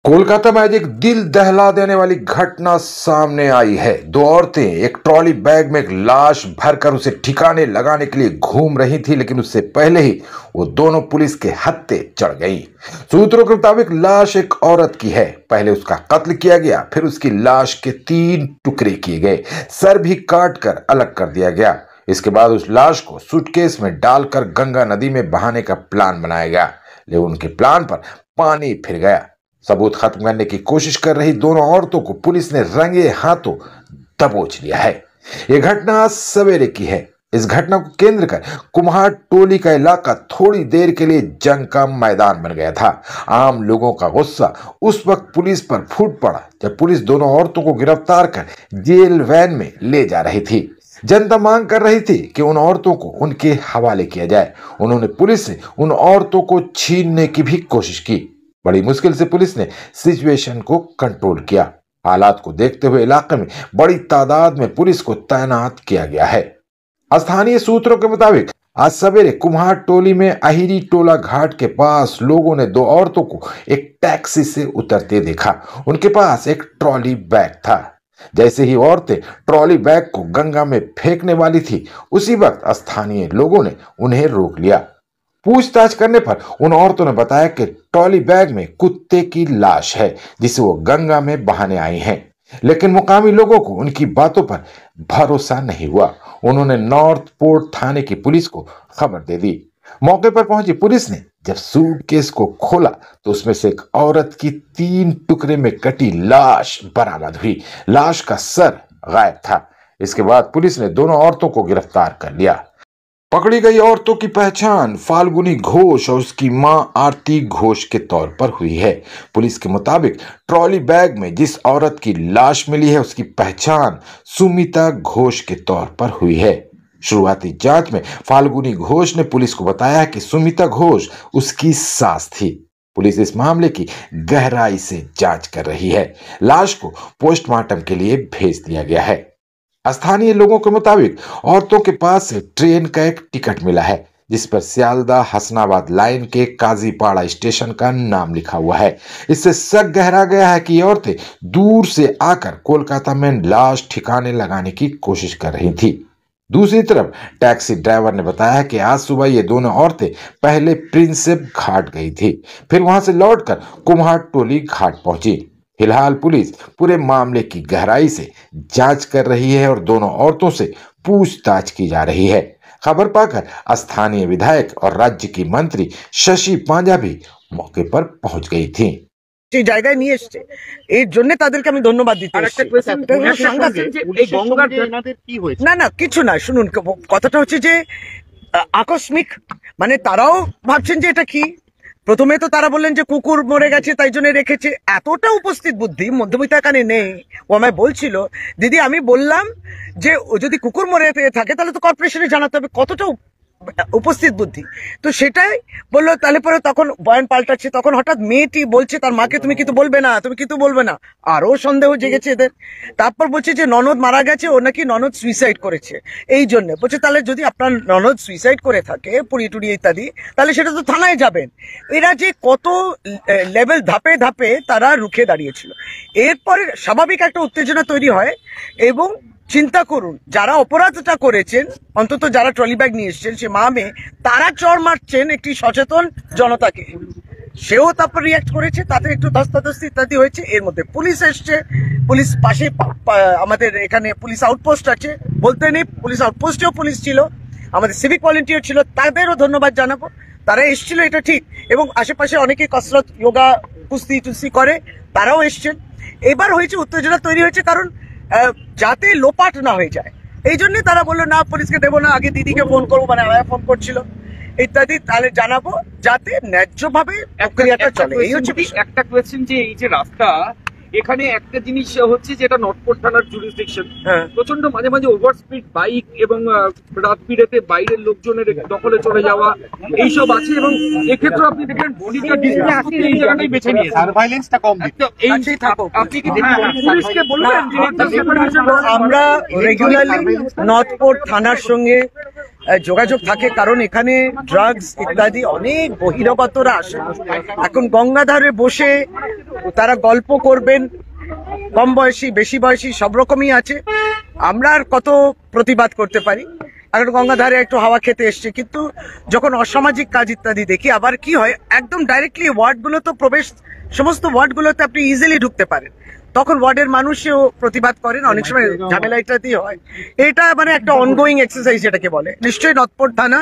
कोलकाता में आज एक दिल दहला देने वाली घटना सामने आई है। दो औरतें एक ट्रॉली बैग में एक लाश भरकर उसे ठिकाने लगाने के लिए घूम रही थी, लेकिन उससे पहले ही वो दोनों पुलिस के हत्थे चढ़ गईं। सूत्रों के मुताबिक लाश एक औरत की है। पहले उसका कत्ल किया गया, फिर उसकी लाश के 3 टुकड़े किए गए, सर भी काट कर अलग कर दिया गया। इसके बाद उस लाश को सूटकेस में डालकर गंगा नदी में बहाने का प्लान बनाया गया, लेकिन उनके प्लान पर पानी फिर गया। सबूत खत्म करने की कोशिश कर रही दोनों औरतों को पुलिस ने रंगे हाथों दबोच लिया है। यह घटना आज सवेरे की है। इस घटना को केंद्र कर कुम्हार टोली का इलाका थोड़ी देर के लिए जंग का मैदान बन गया था। आम लोगों का गुस्सा उस वक्त पुलिस पर फूट पड़ा जब पुलिस दोनों औरतों को गिरफ्तार कर जेल वैन में ले जा रही थी। जनता मांग कर रही थी कि उन औरतों को उनके हवाले किया जाए। उन्होंने पुलिस से उन औरतों को छीनने की भी कोशिश की। बड़ी मुश्किल से पुलिस ने सिचुएशन को कंट्रोल किया। हालात को देखते हुए इलाके में बड़ी तादाद में पुलिस को तैनात किया गया है। स्थानीय सूत्रों के मुताबिक आज सवेरे कुम्हार टोली में अहिरी टोला घाट के पास लोगों ने दो औरतों को एक टैक्सी से उतरते देखा। उनके पास एक ट्रॉली बैग था। जैसे ही औरतें ट्रॉली बैग को गंगा में फेंकने वाली थी, उसी वक्त स्थानीय लोगों ने उन्हें रोक लिया। पूछताछ करने पर उन औरतों ने बताया कि ट्रॉली बैग में कुत्ते की लाश है, जिसे वो गंगा में बहाने आई हैं। लेकिन मुकामी लोगों को उनकी बातों पर भरोसा नहीं हुआ। उन्होंने नॉर्थ पोर्ट थाने की पुलिस को खबर दे दी। मौके पर पहुंची पुलिस ने जब सूटकेस को खोला तो उसमें से एक औरत की 3 टुकड़े में कटी लाश बरामद हुई। लाश का सर गायब था। इसके बाद पुलिस ने दोनों औरतों को गिरफ्तार कर लिया। पकड़ी गई औरतों की पहचान फाल्गुनी घोष और उसकी मां आरती घोष के तौर पर हुई है। पुलिस के मुताबिक ट्रॉली बैग में जिस औरत की लाश मिली है, उसकी पहचान सुमिता घोष के तौर पर हुई है। शुरुआती जांच में फाल्गुनी घोष ने पुलिस को बताया कि सुमिता घोष उसकी सास थी। पुलिस इस मामले की गहराई से जांच कर रही है। लाश को पोस्टमार्टम के लिए भेज दिया गया है। स्थानीय लोगों के मुताबिक औरतों के पास से ट्रेन का एक टिकट मिला है, जिस पर सियालदा हसनाबाद लाइन के काजीपाड़ा स्टेशन का नाम लिखा हुआ है। इससे शक गहरा गया है कि ये औरतें दूर से आकर कोलकाता में लाश ठिकाने लगाने की कोशिश कर रही थी। दूसरी तरफ टैक्सी ड्राइवर ने बताया कि आज सुबह ये दोनों औरतें पहले प्रिंसेप घाट गई थी, फिर वहां से लौटकर कुम्हार टोली घाट पहुंची। फिलहाल पुलिस पूरे मामले की गहराई से जांच कर रही है और दोनों औरतों से पूछताछ की जा रही है। खबर पाकर स्थानीय विधायक और राज्य की मंत्री शशि पांजा भी मौके पर पहुंच गई थी। জায়গায় নিয়ে এসেছে এর জন্য তাদেরকে আমি ধন্যবাদ দিতে না না কিছু না। শুনুন, কথাটা হচ্ছে যে আকস্মিক, মানে তারাও ভাবছেন যে এটা কি। প্রথমে তো তারা বললেন যে কুকুর মরে গেছে তাই জন্য রেখেছে। এতটা উপস্থিত বুদ্ধি মধ্যবিত্ত কানে নেই। ও আমায় বলছিল, দিদি আমি বললাম যে ও যদি কুকুর মরে থাকে তাহলে তো কর্পোরেশনে জানাতে হবে। কতটা উপস্থিত বুদ্ধি। তো সেটাই বললো। তাহলে পরে তখন বয়ান পাল্টাচ্ছে। তখন হঠাৎ মেয়েটি বলছে তার মাকে, তুমি কিন্তু বলবে না, তুমি কিন্তু বলবে না। আরো সন্দেহ জেগেছে এদের। তারপর বলছে যে ননদ মারা গেছে, ও নাকি ননদ সুইসাইড করেছে। এই জন্য বলছে তাহলে যদি আপনার ননদ সুইসাইড করে থাকে, পুড়িয়ে টুড়িয়ে ইত্যাদি, তাহলে সেটা তো থানায় যাবেন। এরা যে কত লেভেল ধাপে ধাপে তারা রুখে দাঁড়িয়েছিল। এরপরে স্বাভাবিক একটা উত্তেজনা তৈরি হয়। এবং চিন্তা করুন, যারা অপরাধটা করেছেন, অন্তত যারা ট্রলি ব্যাগ নিয়ে এসছেন, সে মা মেয়ে, তারা চড় মারছেন একটি সচেতন জনতাকে। সেও তারপর রিয়াক্ট করেছে, তাতে একটু ধস্তাধস্তি ইত্যাদি হয়েছে। এর মধ্যে পুলিশ এসছে। পুলিশ পাশে আমাদের এখানে পুলিশ আউটপোস্ট আছে, বলতে নেই পুলিশ আউটপোস্টেও পুলিশ ছিল, আমাদের সিভিক ভলেন্টিয়ার ছিল, তাদেরও ধন্যবাদ জানাবো। তারা এসেছিল, এটা ঠিক। এবং আশেপাশে অনেকে কসরত, যোগা, কুস্তি টুস্তি করে, তারাও এসছেন। এবার হয়েছে উত্তেজনা তৈরি হয়েছে, কারণ যাতে লোপাট না হয়ে যায় এই জন্য তারা বললো না পুলিশকে দেবো না, আগে দিদিকে ফোন করবো, মানে আমায় ফোন করছিল ইত্যাদি, তাহলে জানাবো যাতে ন্যায্যভাবে প্রক্রিয়াটা চলে। এই হচ্ছে একটা কোয়েশ্চেন, যে এই যে রাস্তা, এখানে একটা জিনিস হচ্ছে যে এটা নটপোর্ট থানার জুরিসডিকশন, প্রচন্ড মাঝে মাঝে ওভার স্পিড বাইক এবং রাত বিরেতে বাইরের লোকজনের দখলে চলে যাওয়া এইসব আছে। এবং এক্ষেত্রে আপনি দেখবেন বডিটা ডিসপ্লেস করতে এই জায়গাটাই বেছে নিয়ে সার্ভাইলেন্সটা কম দিতে। এই থাকুক, আপনি কি পুলিশকে বলবেন? আমরা রেগুলারলি নর্থপোর্ট থানার সঙ্গে যোগাযোগ থাকে, কারণ এখানে ড্রাগস ইত্যাদি অনেক বহিরাগতরা আসে। এখন গঙ্গাধারে বসে তারা গল্প করবেন, কম বয়সী বেশি বয়সী সব রকমই আছে। আমরা আর কত প্রতিবাদ করতে পারি, এখন গঙ্গাধারে একটু হাওয়া খেতে এসছে, কিন্তু যখন অসামাজিক কাজ ইত্যাদি দেখি, আবার কি হয় একদম ডাইরেক্টলি ওয়ার্ডগুলো তো প্রবেশ, সমস্ত ওয়ার্ডগুলোতে আপনি ইজিলি ঢুকতে পারেন, তখন ওয়ার্ডের মানুষও প্রতিবাদ করেন, অনেক সময় ঝামেলা ইত্যাদি হয়। এটা মানে একটা অনগোয়িং এক্সারসাইজ এটাকে বলে। নিশ্চয়ই নটপট থানা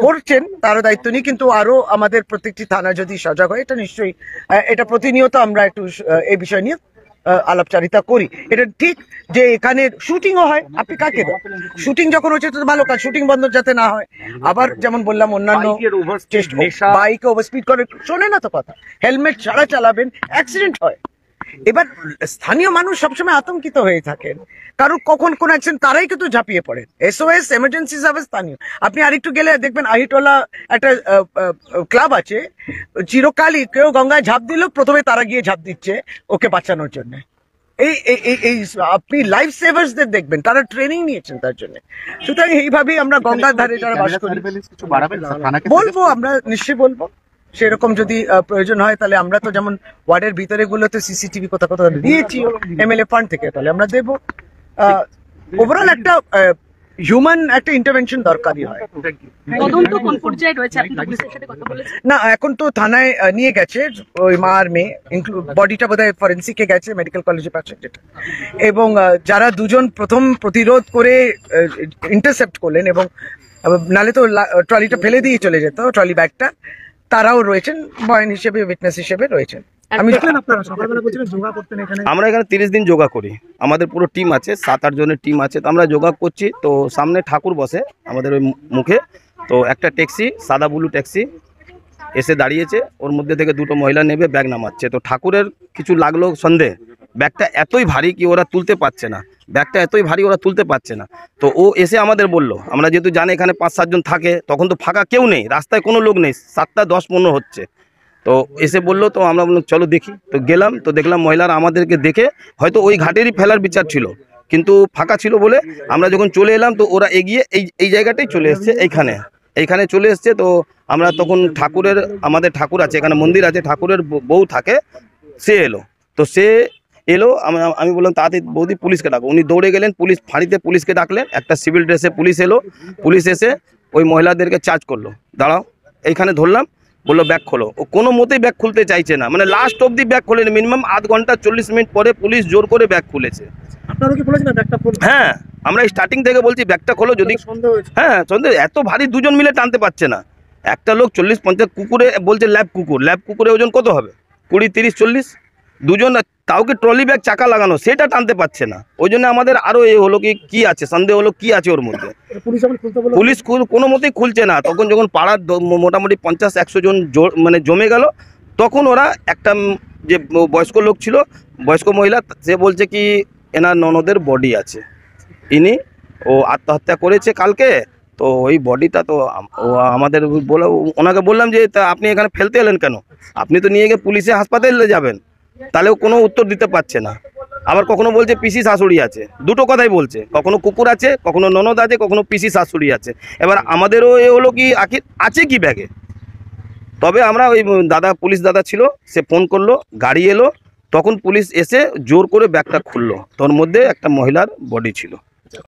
করছেন, তারও দায়িত্ব নিই, কিন্তু আরো আমাদের প্রত্যেকটি থানা যদি সজাগ হয়, এটা নিশ্চয়ই, এটা প্রতিনিয়ত আমরা একটু এই বিষয় নিয়ে আলাপচারিতা করি। এটা ঠিক যে এখানে শুটিংও হয়, আপনি কাকে দেন, শুটিং যখন হচ্ছে তো ভালো কাজ, শুটিং বন্ধ যাতে না হয়। আবার যেমন বললাম অন্যান্য বাইকে ওভারস্পিড করে, শোনে না তো কথা, হেলমেট ছাড়া চালাবেন, অ্যাক্সিডেন্ট হয়। এবার স্থানীয় মানুষ সবসময় আতঙ্কিত হয়ে থাকেন, কারণ কখন কোন অ্যাকশন তারাই কিন্তু ঝাঁপিয়ে পড়েন। এসওএস এমার্জেন্সি সার্ভিস স্থানীয়, আপনি আরেকটু গেলে দেখবেন আহিটোলা একটা ক্লাব আছে, চিরকালই কেউ গঙ্গায় ঝাঁপ দিল, প্রথমে তারা গিয়ে ঝাঁপ দিচ্ছে ওকে বাঁচানোর জন্য। এই এই আপনি লাইফ সেভার্সদের দেখবেন, তারা ট্রেনিং নিয়েছেন তার জন্য। সুতরাং এইভাবেই আমরা গঙ্গার ধারে যারা বাস করি বলবো, আমরা নিশ্চয়ই বলবো, সেরকম যদি প্রয়োজন হয় তাহলে আমরা তো যেমন ওয়ার্ডের ভিতরে গুলোতে সিসিটিভি কোথাও কোথাও দিয়েছি এমএলএ ফান্ড থেকে, তাহলে আমরা দেবো। ওভারঅল একটা হিউম্যান একটা ইন্টারভেনশন দরকারই হয়। তদন্ত কোন পর্যায়ে রয়েছে, আপনি পুলিশের সাথে কথা বলেছেন? না, এখন তো থানায় নিয়ে গেছে, ওই মা আর মেয়ে, বডিটা বোধহয় ফরেন্সিকে গেছে, মেডিকেল কলেজে পাচ্ছে যেটা। এবং যারা দুজন প্রথম প্রতিরোধ করে ইন্টারসেপ্ট করলেন, এবং নালে তো ট্রলিটা ফেলে দিয়ে চলে যেত, ট্রলি ব্যাগটা, তারাও রয়েছেন বয়ান হিসেবে, উইটনেস হিসেবে রয়েছেন। আমরা এখানে 30 দিন যোগা করি, আমাদের পুরো টিম আছে, 7-8 জনের টিম আছে। তো আমরা যোগা করছি, তো সামনে ঠাকুর বসে আমাদের ওই মুখে, তো একটা ট্যাক্সি, সাদা ব্লু ট্যাক্সি এসে দাঁড়িয়েছে, ওর মধ্যে থেকে দুটো মহিলা নেবে ব্যাগ নামাচ্ছে। তো ঠাকুরের কিছু লাগলো সন্দেহ, ব্যাগটা এতই ভারী কি ওরা তুলতে পারছে না, ব্যাগটা এতই ভারী ওরা তুলতে পারছে না। তো ও এসে আমাদের বললো, আমরা যেহেতু জানি এখানে 5-7 জন থাকে, তখন তো ফাঁকা কেউ নেই, রাস্তায় কোনো লোক নেই, 7টা 10-15 হচ্ছে। তো এসে বললো, তো আমরা বললাম চলো দেখি। তো গেলাম, তো দেখলাম মহিলারা আমাদেরকে দেখে হয়তো ওই ঘাটেরই ফেলার বিচার ছিল, কিন্তু ফাঁকা ছিল বলে আমরা যখন চলে এলাম, তো ওরা এগিয়ে এই জায়গাটাই চলে এসছে, এইখানে চলে এসছে। তো আমরা তখন ঠাকুরের, আমাদের ঠাকুর আছে এখানে, মন্দির আছে, ঠাকুরের বউ থাকে, সে এলো। তো সে এলো, আমি বললাম তাড়াতাড়ি বৌদি পুলিশকে ডাকো, উনি দৌড়ে গেলেন, পুলিশ ফাঁড়িতে পুলিশকে ডাকলেন, একটা সিভিল ড্রেসে পুলিশ এলো, পুলিশ এসে ওই মহিলাদেরকে চার্জ করলো, দাঁড়াও, এইখানে ধরলাম, বললো ব্যাগ খোলো। ও কোনো মতেই ব্যাগ খুলতে চাইছে না, মানে লাস্ট অবধি ব্যাগ খোলেনি, মিনিমাম আধ ঘন্টা 40 মিনিট পরে পুলিশ জোর করে ব্যাগ খুলেছে। হ্যাঁ, আমরা স্টার্টিং থেকে বলছি ব্যাগটা খোলো, যদি হ্যাঁ সন্দেহ, এত ভারী দুজন মিলে টানতে পারছে না, একটা লোক 40-50, কুকুরে বলছে ল্যাব কুকুরে ওজন কত হবে, 20-30-40, দুজন, তাও কি ট্রলি ব্যাগ চাকা লাগানো, সেটা টানতে পারছে না। ওই জন্য আমাদের আরো এ হলো কি আছে, সন্দেহ হলো কি আছে ওর মধ্যে। পুলিশ কোনো মতেই খুলছে না। তখন যখন পাড়ার মোটামুটি 50-100 জন মানে জমে গেল, তখন ওরা একটা যে বয়স্ক লোক ছিল, বয়স্ক মহিলা, সে বলছে কি এনার ননদের বডি আছে, ইনি ও আত্মহত্যা করেছে কালকে, তো ওই বডিটা তো আমাদের বলে, ওনাকে বললাম যে তা আপনি এখানে ফেলতে এলেন কেন, আপনি তো নিয়ে গিয়ে পুলিশে হাসপাতালে যাবেন। তাহলেও কোনো উত্তর দিতে পারছে না। আবার কখনো বলছে পিসি শাশুড়ি আছে, দুটো কথাই বলছে, কখনো কুকুর আছে, কখনো ননদ আছে, কখনো পিসি শাশুড়ি আছে। এবার আমাদেরও এ হলো কি আছে কি ব্যাগে। তবে আমরা ওই পুলিশ দাদা ছিল, সে ফোন করলো, গাড়ি এলো, তখন পুলিশ এসে জোর করে ব্যাগটা খুললো, তোর মধ্যে একটা মহিলার বডি ছিল।